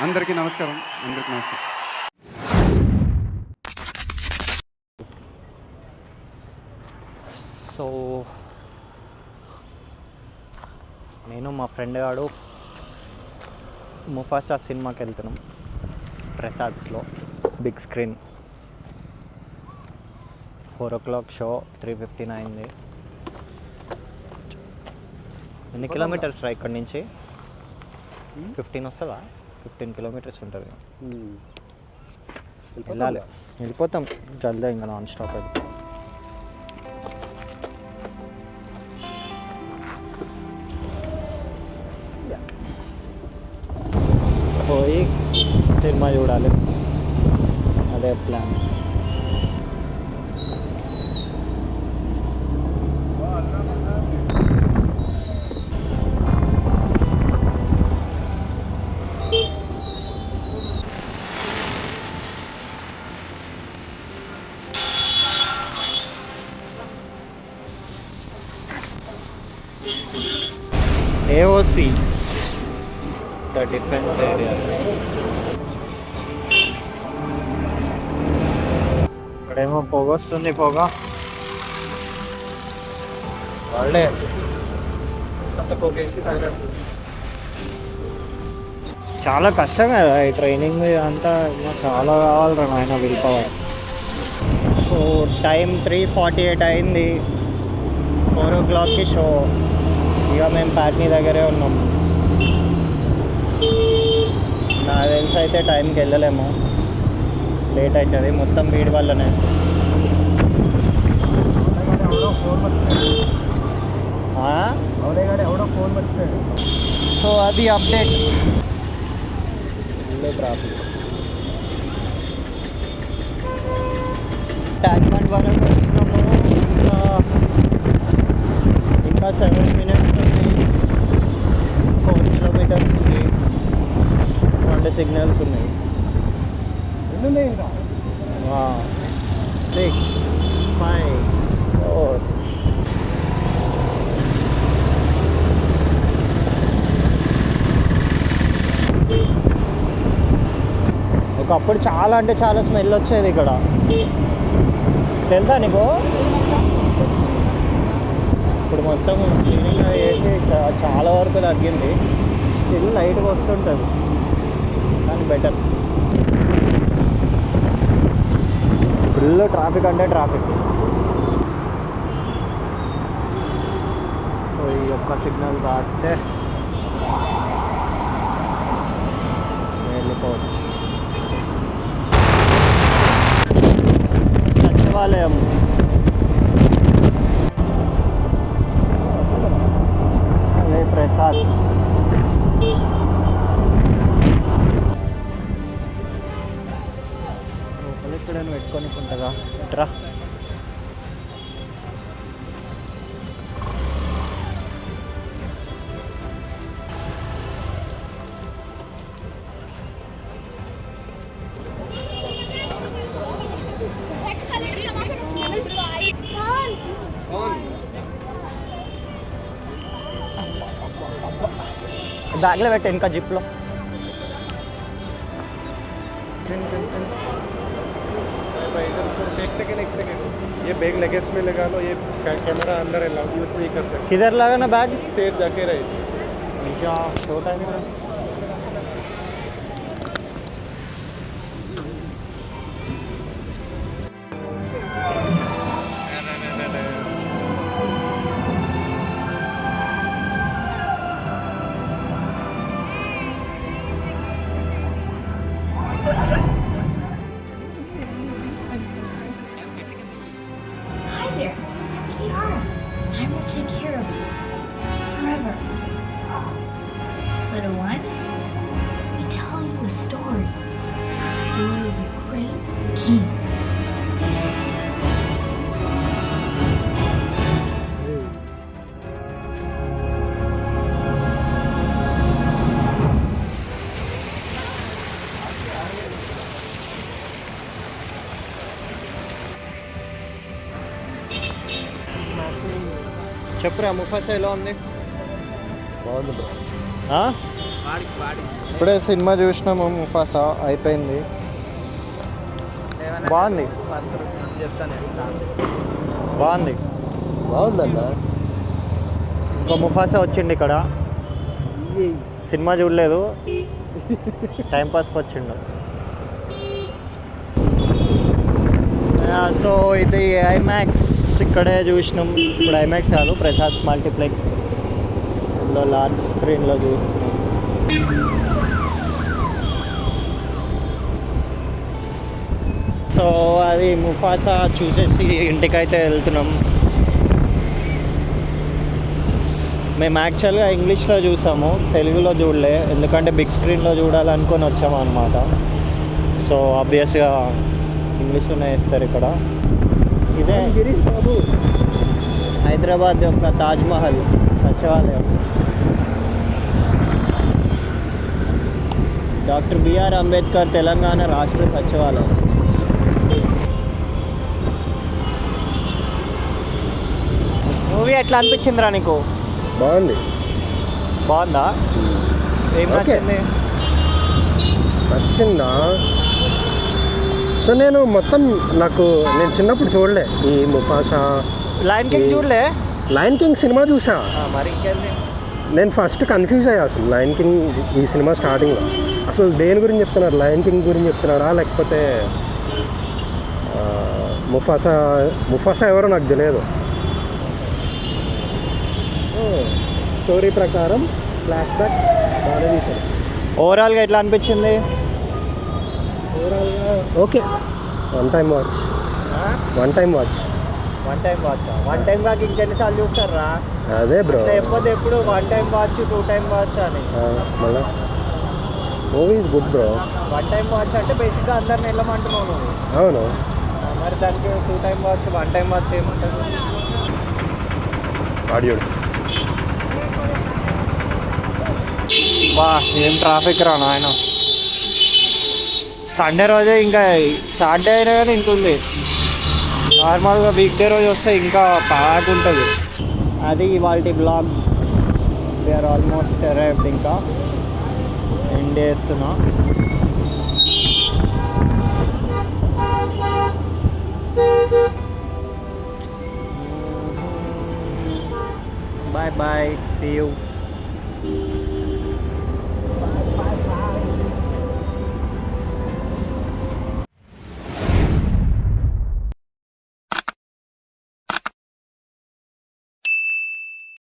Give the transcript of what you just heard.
అందరికీ నమస్కారం. అందరికీ నమస్కారం. సో నేను మా ఫ్రెండ్ గాడు ముఫాసా సినిమాకి వెళ్తున్నాం ప్రసాద్స్లో బిగ్ స్క్రీన్. 4 o'clock show. 3:15 అయింది. ఎన్ని కిలోమీటర్స్ రా ఇక్కడ నుంచి? 15 వస్తుందా? 15 కిలోమీటర్స్ ఉంటుంది. వెళ్ళాలి, వెళ్ళిపోతాం జల్దీ, ఇంకా నాన్ స్టాప్ అది. పోయి సినిమా చూడాలి, అదే plan. AOC, the defense area. ఇక్కడేమో పొగ వస్తుంది, పొగ వాళ్ళే చాలా కష్టం కదా ఈ ట్రైనింగ్ అంతా. చాలా కావాలరా నాయన విల్ పవర్. సో టైం 3:48 అయింది. 4 o'clockకి షో. ఇక మేము ప్యాట్నీ దగ్గరే ఉన్నాం. నాకు తెలిసి అయితే టైంకి వెళ్ళలేము, లేట్ అవుతుంది మొత్తం వీడి వల్లనే. సో అది update. Full traffic. Tank bund వరకు వచ్చినాము. ఇంకా 7 minutes ఉంది. 4 kilometers ఉంది. 2 సిగ్నల్స్ ఉన్నాయి. 6, 5, 4. ఒకప్పుడు చాలా అంటే చాలా స్మెల్ వచ్చేది ఇక్కడ, తెలుసా నీకు? ఇప్పుడు మొత్తం క్లీనింగ్ చేసి చాలా వరకు తగ్గింది. స్టిల్ లైట్గా వస్తుంటుంది కానీ బెటర్. ఫుల్ ట్రాఫిక్ అంటే ట్రాఫిక్. సో ఈ ఒక్క సిగ్నల్ దాటితే వెళ్ళిపోవచ్చు. సచివాలయం. అదే ప్రసాద్స్. ఎక్కడైనా పెట్టుకొని ఉంటుందా ఇట్రా. బ్యాగ్లో పెట్టా ఇంకా జిప్లో. एक सेकंड ये बैग लगेज में लगा लो. ये कैमरा अंदर है, यूज नहीं कर सकते. किधर लगाना बैग? स्टेट जाके रहे क्या छोटा है मेरा. Little one, let me tell you a story of a great king. చెప్పురా ముఫాసా ఎలా ఉంది? బాగుంది బ్రో. ఆ? వాడికి ఇప్పుడే సినిమా చూసినాము ముఫాసా అయిపోయింది. బాగుంది బాగుంది బాగుందన్న. ఇంకో ముఫాసా వచ్చిండు ఇక్కడ. సినిమా చూడలేదు, టైంపాస్కి వచ్చిండు. సో ఇది ఐమాక్స్ ఇక్కడే చూసినాం. ఇప్పుడు ఐమాక్స్ కాదు, ప్రసాద్ మల్టీప్లెక్స్ ఇందులో లార్జ్ స్క్రీన్లో చూస్తున్నాం. సో అది ముఫాసా చూసేసి ఇంటికైతే వెళ్తున్నాం. మేము యాక్చువల్గా ఇంగ్లీష్లో చూసాము, తెలుగులో చూడలే, ఎందుకంటే బిగ్ స్క్రీన్లో చూడాలనుకొని వచ్చాము అనమాట. సో ఆబ్వియస్గా ఇంగ్లీష్లోనే వేస్తారు ఇక్కడ. ఇదే గిరీష్ బాబు హైదరాబాద్ యొక్క తాజ్మహల్ సచివాలయం. డాక్టర్ బిఆర్ అంబేద్కర్ తెలంగాణ రాష్ట్ర సచివాలయం. మూవీ ఎట్లా అనిపించిందిరా నీకు? బాగుంది. బాగుందా? ఏం ఓకే. నచ్చింది? నచ్చిందా? సో నేను మొత్తం నేను చిన్నప్పుడు చూడలే ఈ ముఫాసా. లయన్ కింగ్ చూడలే? లయన్ కింగ్ సినిమా చూసా. మరి ఇంకేంది? నేను ఫస్ట్ కన్ఫ్యూజ్ అయ్యా అసలు లయన్ కింగ్ ఈ సినిమా స్టార్టింగ్లో అసలు దేని గురించి చెప్తున్నారు, లయన్ కింగ్ గురించి చెప్తున్నారా లేకపోతే ముఫాసా ఎవరో నాకు తెలియదు. స్టోరీ ప్రకారం ఫ్లాష్ బ్యాక్ బాగానే తీశారు. ఓవరాల్గా ఎట్లా అనిపించింది? ఓవరాల్గా okay. One time watch. One time watch. One time watch ఇంకెన్నిసార్లు చూస్తారా? అదే బ్రో. లేకపోతే ఎప్పుడు one time watch, two time watch అని. మళ్ళా movie is good bro. One time watch అంటే బేసిక్గా అందరిని వెళ్ళమంటున్నావు నువ్వు. అవును. మరి దానికి two time watch, one time watch ఏముంటుంది? ఆడియో బా ఏం ట్రాఫిక్ రా నాయన. సండే రోజే ఇంకా సాటర్డే అయినా కానీ ఇంత ఉంది. నార్మల్గా వీక్ డే రోజు వస్తే ఇంకా ప్యాక్ ఉంటుంది. అది ఇవాళ బ్లాగ్. We are almost arrived. ఇంకా ఎండ్ చేస్తున్నా. Bye bye, see you.